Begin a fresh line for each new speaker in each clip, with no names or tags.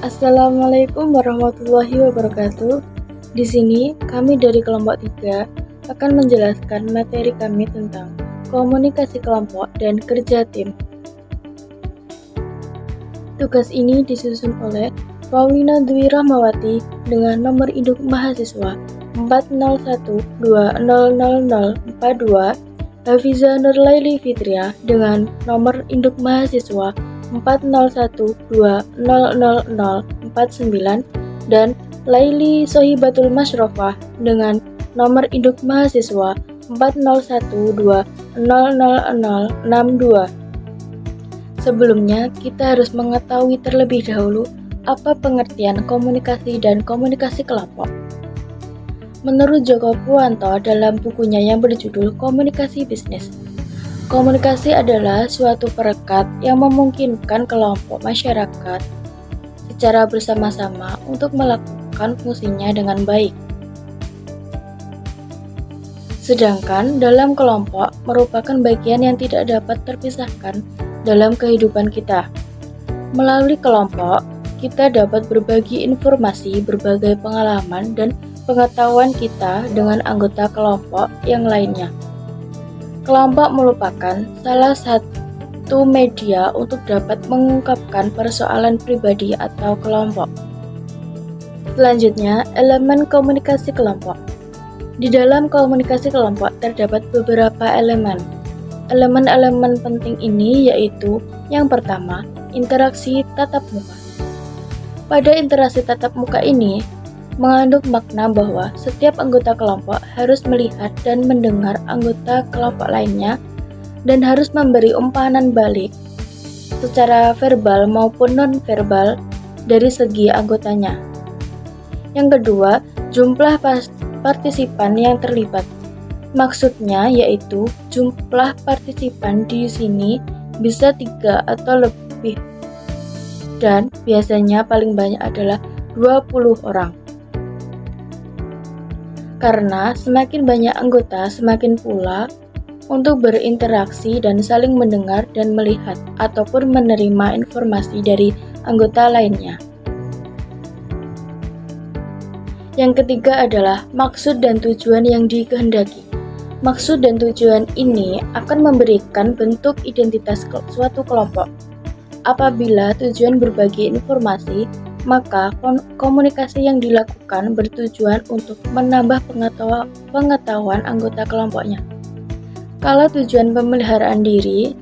Assalamualaikum warahmatullahi wabarakatuh. Di sini, kami dari kelompok 3 akan menjelaskan materi kami tentang komunikasi kelompok dan kerja tim. Tugas ini disusun oleh Paulina Dwi Rahmawati dengan nomor induk mahasiswa 401200042, Hafiza Nurlaili Fitria dengan nomor induk mahasiswa 401200049, dan Laili Sohibatul Masyrofah dengan nomor induk mahasiswa 401200062. Sebelumnya, kita harus mengetahui terlebih dahulu apa pengertian komunikasi dan komunikasi kelompok. Menurut Joko Purwanto dalam bukunya yang berjudul Komunikasi Bisnis, komunikasi adalah suatu perekat yang memungkinkan kelompok masyarakat secara bersama-sama untuk melakukan fungsinya dengan baik. Sedangkan dalam kelompok merupakan bagian yang tidak dapat terpisahkan dalam kehidupan kita. Melalui kelompok, kita dapat berbagi informasi, berbagai pengalaman, dan pengetahuan kita dengan anggota kelompok yang lainnya. Kelompok merupakan salah satu media untuk dapat mengungkapkan persoalan pribadi atau kelompok. Selanjutnya, elemen komunikasi kelompok. Di dalam komunikasi kelompok terdapat beberapa elemen. Elemen-elemen penting ini yaitu yang pertama, interaksi tatap muka. Pada interaksi tatap muka ini mengandung makna bahwa setiap anggota kelompok harus melihat dan mendengar anggota kelompok lainnya dan harus memberi umpan balik secara verbal maupun non-verbal dari segi anggotanya. Yang kedua, jumlah partisipan yang terlibat. Maksudnya yaitu jumlah partisipan di sini bisa 3 atau lebih, dan biasanya paling banyak adalah 20 orang. Karena semakin banyak anggota, semakin pula untuk berinteraksi dan saling mendengar dan melihat ataupun menerima informasi dari anggota lainnya. Yang ketiga adalah maksud dan tujuan yang dikehendaki. Maksud dan tujuan ini akan memberikan bentuk identitas suatu kelompok. Apabila tujuan berbagi informasi, maka komunikasi yang dilakukan bertujuan untuk menambah pengetahuan anggota kelompoknya. Kalau tujuan pemeliharaan diri,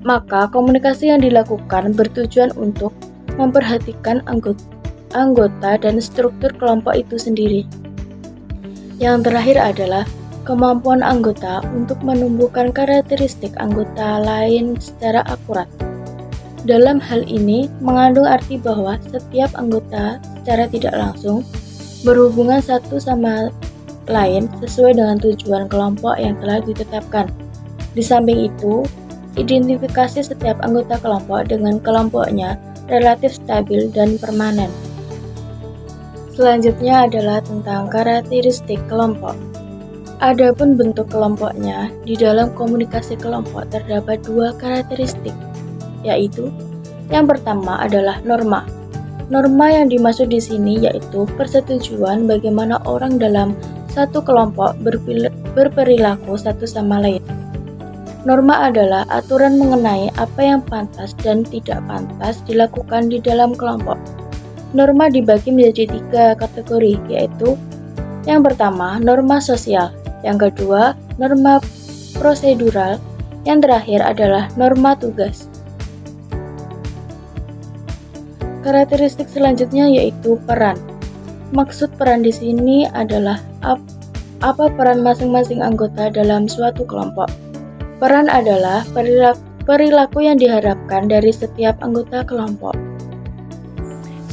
maka komunikasi yang dilakukan bertujuan untuk memperhatikan anggota dan struktur kelompok itu sendiri. Yang terakhir adalah kemampuan anggota untuk menumbuhkan karakteristik anggota lain secara akurat. Dalam hal ini mengandung arti bahwa setiap anggota secara tidak langsung berhubungan satu sama lain sesuai dengan tujuan kelompok yang telah ditetapkan. Di samping itu, identifikasi setiap anggota kelompok dengan kelompoknya relatif stabil dan permanen. Selanjutnya adalah tentang karakteristik kelompok. Adapun bentuk kelompoknya, di dalam komunikasi kelompok terdapat 2 karakteristik, yaitu yang pertama adalah norma. Norma yang dimaksud di sini yaitu persetujuan bagaimana orang dalam satu kelompok berperilaku satu sama lain. Norma adalah aturan mengenai apa yang pantas dan tidak pantas dilakukan di dalam kelompok. Norma dibagi menjadi 3 kategori, yaitu yang pertama, norma sosial, yang kedua, norma prosedural, yang terakhir adalah norma tugas. Karakteristik selanjutnya yaitu peran. Maksud peran di sini adalah apa peran masing-masing anggota dalam suatu kelompok. Peran adalah perilaku yang diharapkan dari setiap anggota kelompok.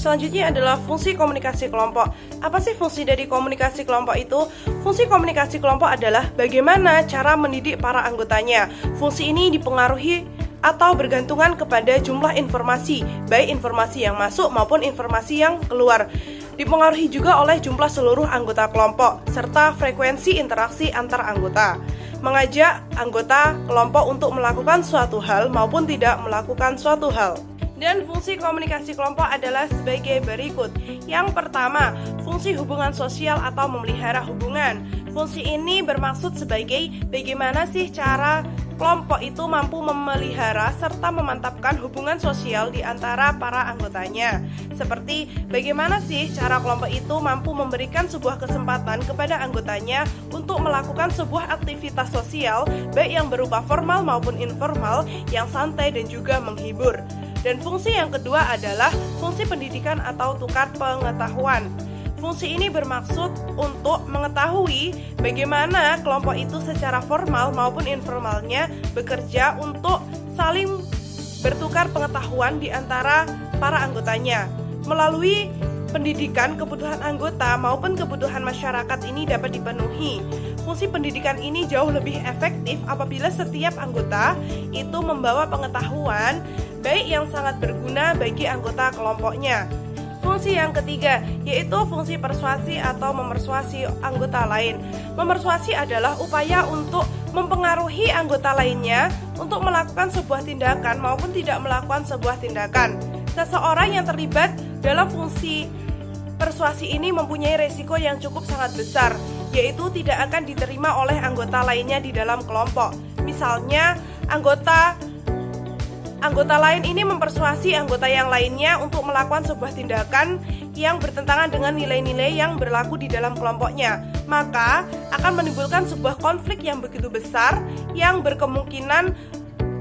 Selanjutnya adalah fungsi komunikasi kelompok. Apa sih fungsi dari komunikasi kelompok itu? Fungsi komunikasi kelompok adalah bagaimana cara mendidik para anggotanya. Fungsi ini dipengaruhi atau bergantungan kepada jumlah informasi, baik informasi yang masuk maupun informasi yang keluar. Dipengaruhi juga oleh jumlah seluruh anggota kelompok, serta frekuensi interaksi antar anggota. Mengajak anggota kelompok untuk melakukan suatu hal maupun tidak melakukan suatu hal. Dan fungsi komunikasi kelompok adalah sebagai berikut. Yang pertama, fungsi hubungan sosial atau memelihara hubungan. Fungsi ini bermaksud sebagai bagaimana sih cara kelompok itu mampu memelihara serta memantapkan hubungan sosial di antara para anggotanya. Seperti bagaimana sih cara kelompok itu mampu memberikan sebuah kesempatan kepada anggotanya untuk melakukan sebuah aktivitas sosial, baik yang berupa formal maupun informal, yang santai dan juga menghibur. Dan fungsi yang kedua adalah fungsi pendidikan atau tukar pengetahuan. Fungsi ini bermaksud untuk mengetahui bagaimana kelompok itu secara formal maupun informalnya bekerja untuk saling bertukar pengetahuan di antara para anggotanya. Melalui pendidikan, kebutuhan anggota maupun kebutuhan masyarakat ini dapat dipenuhi. Fungsi pendidikan ini jauh lebih efektif apabila setiap anggota itu membawa pengetahuan baik yang sangat berguna bagi anggota kelompoknya. Fungsi yang ketiga yaitu fungsi persuasi atau memersuasi anggota lain. Memersuasi adalah upaya untuk mempengaruhi anggota lainnya untuk melakukan sebuah tindakan maupun tidak melakukan sebuah tindakan. Seseorang yang terlibat dalam fungsi persuasi ini mempunyai resiko yang cukup sangat besar, yaitu tidak akan diterima oleh anggota lainnya di dalam kelompok. Misalnya, anggota lain ini mempersuasi anggota yang lainnya untuk melakukan sebuah tindakan yang bertentangan dengan nilai-nilai yang berlaku di dalam kelompoknya. Maka akan menimbulkan sebuah konflik yang begitu besar yang berkemungkinan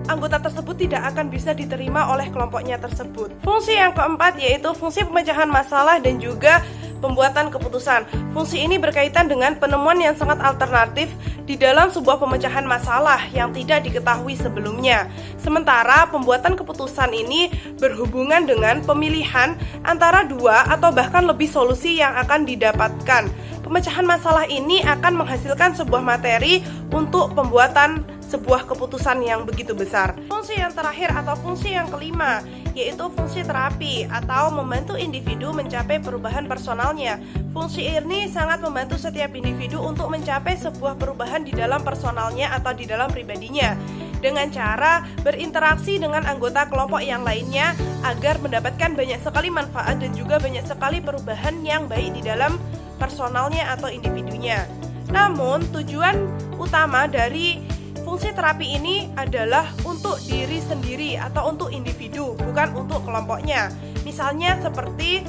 anggota tersebut tidak akan bisa diterima oleh kelompoknya tersebut. Fungsi yang keempat yaitu fungsi pemecahan masalah dan juga pembuatan keputusan. Fungsi ini berkaitan dengan penemuan yang sangat alternatif di dalam sebuah pemecahan masalah yang tidak diketahui sebelumnya. Sementara pembuatan keputusan ini berhubungan dengan pemilihan antara dua atau bahkan lebih solusi yang akan didapatkan. Pemecahan masalah ini akan menghasilkan sebuah materi untuk pembuatan sebuah keputusan yang begitu besar. Fungsi yang terakhir atau fungsi yang kelima yaitu fungsi terapi atau membantu individu mencapai perubahan personalnya. Fungsi ini sangat membantu setiap individu untuk mencapai sebuah perubahan di dalam personalnya atau di dalam pribadinya dengan cara berinteraksi dengan anggota kelompok yang lainnya agar mendapatkan banyak sekali manfaat dan juga banyak sekali perubahan yang baik di dalam personalnya atau individunya. Namun tujuan utama dari fungsi terapi ini adalah untuk diri sendiri atau untuk individu, bukan untuk kelompoknya. Misalnya seperti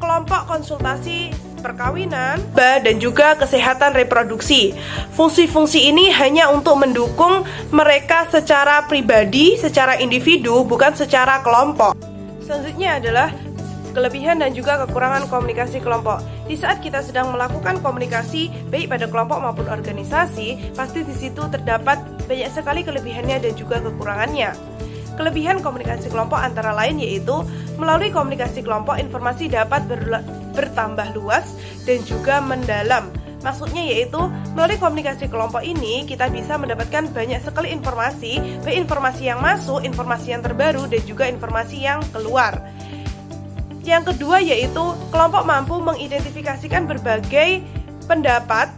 kelompok konsultasi perkawinan dan juga kesehatan reproduksi. Fungsi-fungsi ini hanya untuk mendukung mereka secara pribadi, secara individu, bukan secara kelompok. Selanjutnya adalah kelebihan dan juga kekurangan komunikasi kelompok. Di saat kita sedang melakukan komunikasi baik pada kelompok maupun organisasi, pasti di situ terdapat banyak sekali kelebihannya dan juga kekurangannya. Kelebihan komunikasi kelompok antara lain yaitu melalui komunikasi kelompok informasi dapat bertambah luas dan juga mendalam. Maksudnya yaitu melalui komunikasi kelompok ini kita bisa mendapatkan banyak sekali informasi, baik informasi yang masuk, informasi yang terbaru dan juga informasi yang keluar. Yang kedua yaitu kelompok mampu mengidentifikasikan berbagai pendapat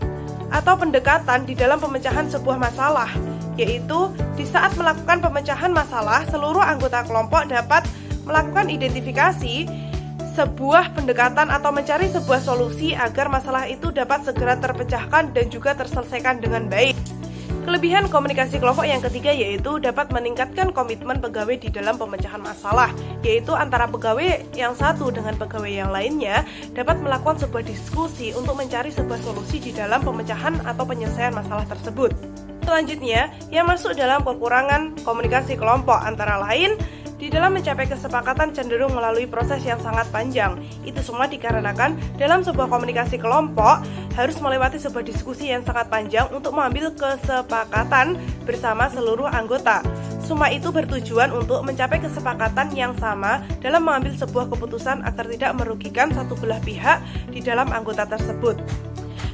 atau pendekatan di dalam pemecahan sebuah masalah, yaitu di saat melakukan pemecahan masalah, seluruh anggota kelompok dapat melakukan identifikasi sebuah pendekatan atau mencari sebuah solusi agar masalah itu dapat segera terpecahkan dan juga terselesaikan dengan baik. Kelebihan komunikasi kelompok yang ketiga yaitu dapat meningkatkan komitmen pegawai di dalam pemecahan masalah, yaitu antara pegawai yang satu dengan pegawai yang lainnya dapat melakukan sebuah diskusi untuk mencari sebuah solusi di dalam pemecahan atau penyelesaian masalah tersebut. Selanjutnya, yang masuk dalam kekurangan komunikasi kelompok antara lain di dalam mencapai kesepakatan cenderung melalui proses yang sangat panjang. Itu semua dikarenakan dalam sebuah komunikasi kelompok harus melewati sebuah diskusi yang sangat panjang untuk mengambil kesepakatan bersama seluruh anggota. Semua itu bertujuan untuk mencapai kesepakatan yang sama dalam mengambil sebuah keputusan agar tidak merugikan satu belah pihak di dalam anggota tersebut.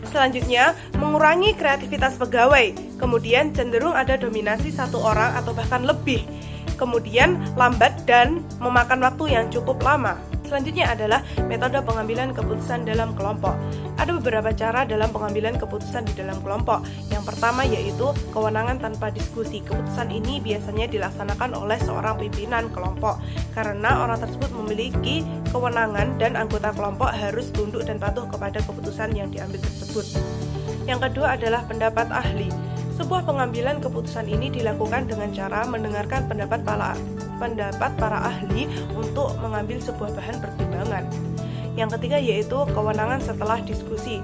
Selanjutnya, mengurangi kreativitas pegawai. Kemudian cenderung ada dominasi satu orang atau bahkan lebih. Kemudian lambat dan memakan waktu yang cukup lama. Selanjutnya adalah metode pengambilan keputusan dalam kelompok. Ada beberapa cara dalam pengambilan keputusan di dalam kelompok. Yang pertama yaitu kewenangan tanpa diskusi. Keputusan ini biasanya dilaksanakan oleh seorang pimpinan kelompok karena orang tersebut memiliki kewenangan dan anggota kelompok harus tunduk dan patuh kepada keputusan yang diambil tersebut. Yang kedua adalah pendapat ahli. Sebuah pengambilan keputusan ini dilakukan dengan cara mendengarkan pendapat para ahli untuk mengambil sebuah bahan pertimbangan. Yang ketiga yaitu kewenangan setelah diskusi.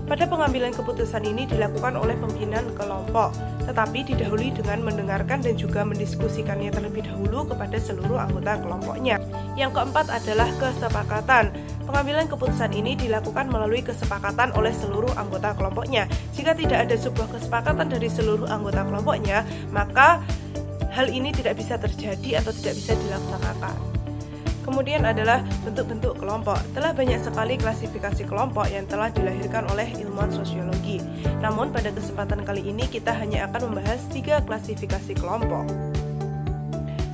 Pada pengambilan keputusan ini dilakukan oleh pimpinan kelompok, tetapi didahului dengan mendengarkan dan juga mendiskusikannya terlebih dahulu kepada seluruh anggota kelompoknya. Yang keempat adalah kesepakatan. Pengambilan keputusan ini dilakukan melalui kesepakatan oleh seluruh anggota kelompoknya. Jika tidak ada sebuah kesepakatan dari seluruh anggota kelompoknya, maka hal ini tidak bisa terjadi atau tidak bisa dilaksanakan. Kemudian adalah bentuk-bentuk kelompok. Telah banyak sekali klasifikasi kelompok yang telah dilahirkan oleh ilmuwan sosiologi. Namun pada kesempatan kali ini kita hanya akan membahas 3 klasifikasi kelompok.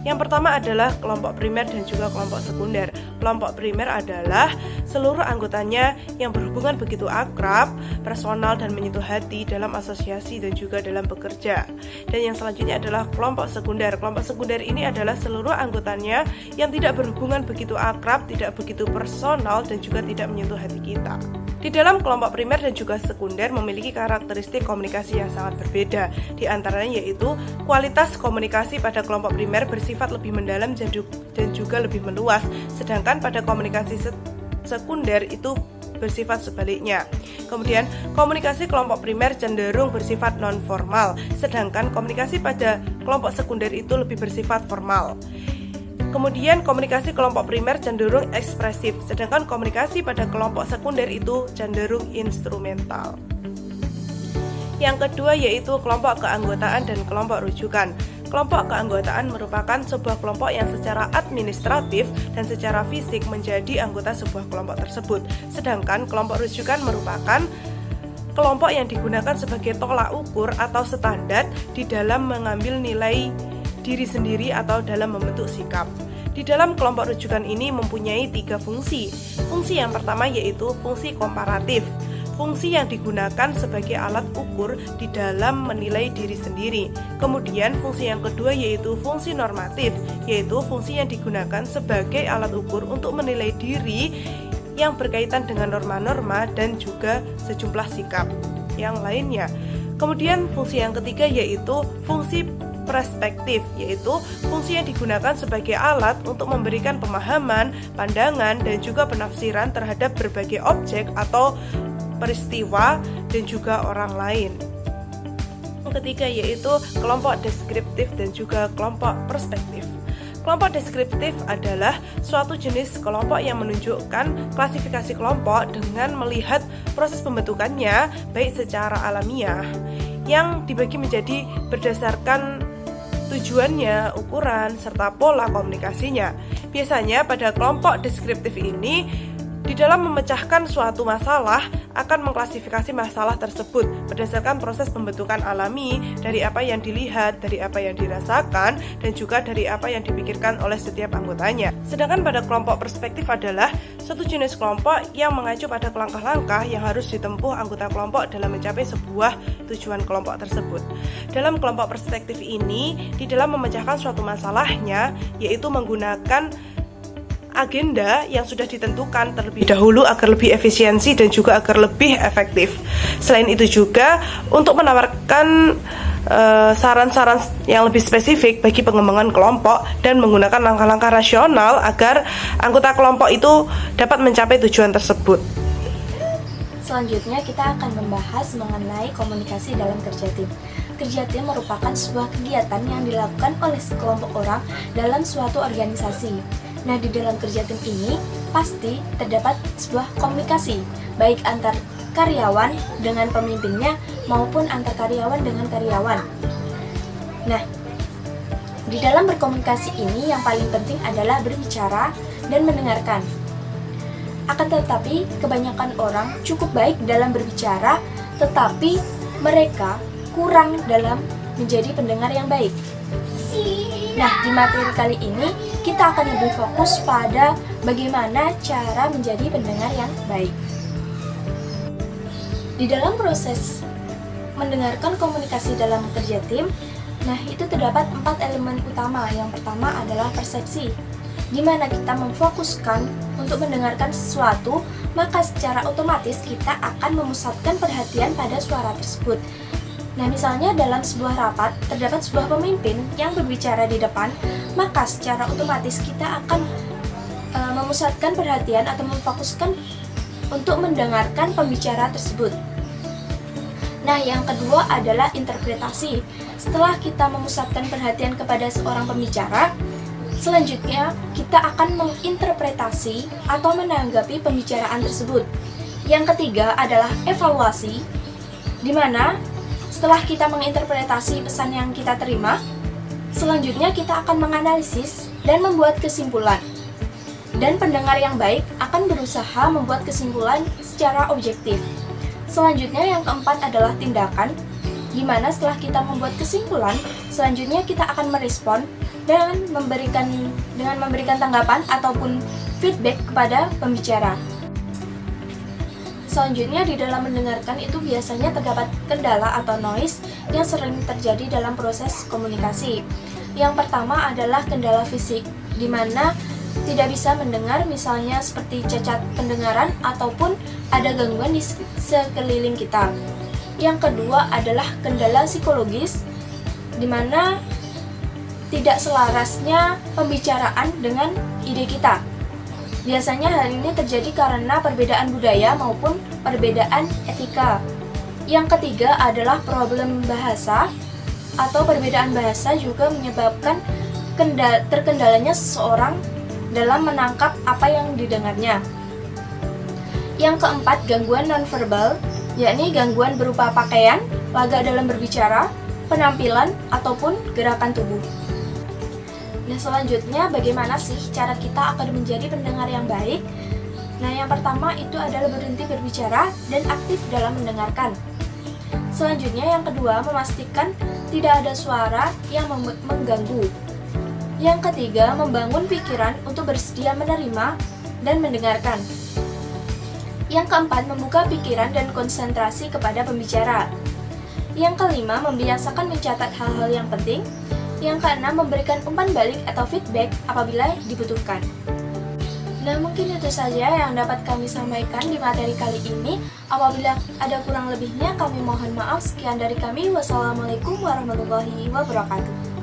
Yang pertama adalah kelompok primer dan juga kelompok sekunder. Kelompok primer adalah seluruh anggotanya yang berhubungan begitu akrab, personal dan menyentuh hati dalam asosiasi dan juga dalam bekerja. Dan yang selanjutnya adalah kelompok sekunder. Kelompok sekunder ini adalah seluruh anggotanya yang tidak berhubungan begitu akrab, tidak begitu personal dan juga tidak menyentuh hati kita. Di dalam kelompok primer dan juga sekunder memiliki karakteristik komunikasi yang sangat berbeda. Di antaranya yaitu kualitas komunikasi pada kelompok primer bersifat lebih mendalam dan juga lebih meluas, sedangkan pada komunikasi sekunder itu bersifat sebaliknya. Kemudian komunikasi kelompok primer cenderung bersifat non-formal, sedangkan komunikasi pada kelompok sekunder itu lebih bersifat formal. Kemudian komunikasi kelompok primer cenderung ekspresif, sedangkan komunikasi pada kelompok sekunder itu cenderung instrumental. Yang kedua yaitu kelompok keanggotaan dan kelompok rujukan. Kelompok keanggotaan merupakan sebuah kelompok yang secara administratif dan secara fisik menjadi anggota sebuah kelompok tersebut. Sedangkan kelompok rujukan merupakan kelompok yang digunakan sebagai tolak ukur atau standar di dalam mengambil nilai diri sendiri atau dalam membentuk sikap. Di dalam kelompok rujukan ini mempunyai 3 fungsi. Fungsi yang pertama yaitu fungsi komparatif. Fungsi yang digunakan sebagai alat ukur di dalam menilai diri sendiri. Kemudian fungsi yang kedua yaitu fungsi normatif, yaitu fungsi yang digunakan sebagai alat ukur untuk menilai diri yang berkaitan dengan norma-norma dan juga sejumlah sikap yang lainnya. Kemudian fungsi yang ketiga yaitu fungsi perspektif, yaitu fungsi yang digunakan sebagai alat untuk memberikan pemahaman, pandangan, dan juga penafsiran terhadap berbagai objek atau peristiwa dan juga orang lain. Yang ketiga yaitu kelompok deskriptif dan juga kelompok perspektif. Kelompok deskriptif adalah suatu jenis kelompok yang menunjukkan klasifikasi kelompok dengan melihat proses pembentukannya baik secara alamiah yang dibagi menjadi berdasarkan tujuannya, ukuran, serta pola komunikasinya. Biasanya pada kelompok deskriptif ini di dalam memecahkan suatu masalah akan mengklasifikasi masalah tersebut berdasarkan proses pembentukan alami dari apa yang dilihat, dari apa yang dirasakan, dan juga dari apa yang dipikirkan oleh setiap anggotanya. Sedangkan pada kelompok perspektif adalah suatu jenis kelompok yang mengacu pada langkah-langkah yang harus ditempuh anggota kelompok dalam mencapai sebuah tujuan kelompok tersebut. Dalam kelompok perspektif ini, di dalam memecahkan suatu masalahnya, yaitu menggunakan agenda yang sudah ditentukan terlebih dahulu agar lebih efisiensi dan juga agar lebih efektif. Selain itu juga untuk menawarkan saran-saran yang lebih spesifik bagi pengembangan kelompok dan menggunakan langkah-langkah rasional agar anggota kelompok itu dapat mencapai tujuan tersebut.
Selanjutnya kita akan membahas mengenai komunikasi dalam kerja tim. Kerja tim merupakan sebuah kegiatan yang dilakukan oleh sekelompok orang dalam suatu organisasi. Nah, di dalam kerja tim ini pasti terdapat sebuah komunikasi, baik antar karyawan dengan pemimpinnya maupun antar karyawan dengan karyawan. Nah, di dalam berkomunikasi ini yang paling penting adalah berbicara dan mendengarkan. Akan tetapi, kebanyakan orang cukup baik dalam berbicara, tetapi mereka kurang dalam menjadi pendengar yang baik. Nah, di materi kali ini kita akan lebih fokus pada bagaimana cara menjadi pendengar yang baik. Di dalam proses mendengarkan komunikasi dalam kerja tim, nah itu terdapat 4 elemen utama. Yang pertama adalah persepsi, di mana kita memfokuskan untuk mendengarkan sesuatu, maka secara otomatis kita akan memusatkan perhatian pada suara tersebut. Nah, misalnya dalam sebuah rapat terdapat sebuah pemimpin yang berbicara di depan, maka secara otomatis kita akan memusatkan perhatian atau memfokuskan untuk mendengarkan pembicara tersebut. Nah, yang kedua adalah interpretasi. Setelah kita memusatkan perhatian kepada seorang pembicara, selanjutnya kita akan menginterpretasi atau menanggapi pembicaraan tersebut. Yang ketiga adalah evaluasi, di mana setelah kita menginterpretasi pesan yang kita terima, selanjutnya kita akan menganalisis dan membuat kesimpulan. Dan pendengar yang baik akan berusaha membuat kesimpulan secara objektif. Selanjutnya yang keempat adalah tindakan, di mana setelah kita membuat kesimpulan, selanjutnya kita akan merespon dan memberikan tanggapan ataupun feedback kepada pembicara. Selanjutnya di dalam mendengarkan itu biasanya terdapat kendala atau noise yang sering terjadi dalam proses komunikasi. Yang pertama adalah kendala fisik, di mana tidak bisa mendengar, misalnya seperti cacat pendengaran ataupun ada gangguan di sekeliling kita. Yang kedua adalah kendala psikologis, di mana tidak selarasnya pembicaraan dengan ide kita. Biasanya hal ini terjadi karena perbedaan budaya maupun perbedaan etika. Yang ketiga adalah problem bahasa atau perbedaan bahasa juga menyebabkan terkendalanya seseorang dalam menangkap apa yang didengarnya. Yang keempat, gangguan nonverbal, yakni gangguan berupa pakaian, lagak dalam berbicara, penampilan, ataupun gerakan tubuh. Nah, selanjutnya bagaimana sih cara kita agar menjadi pendengar yang baik? Nah, yang pertama itu adalah berhenti berbicara dan aktif dalam mendengarkan. Selanjutnya yang kedua, memastikan tidak ada suara yang mengganggu. Yang ketiga, membangun pikiran untuk bersedia menerima dan mendengarkan. Yang keempat, membuka pikiran dan konsentrasi kepada pembicara. Yang kelima, membiasakan mencatat hal-hal yang penting. Yang keenam, memberikan umpan balik atau feedback apabila dibutuhkan. Nah, mungkin itu saja yang dapat kami sampaikan di materi kali ini. Apabila ada kurang lebihnya, kami mohon maaf. Sekian dari kami. Wassalamualaikum warahmatullahi wabarakatuh.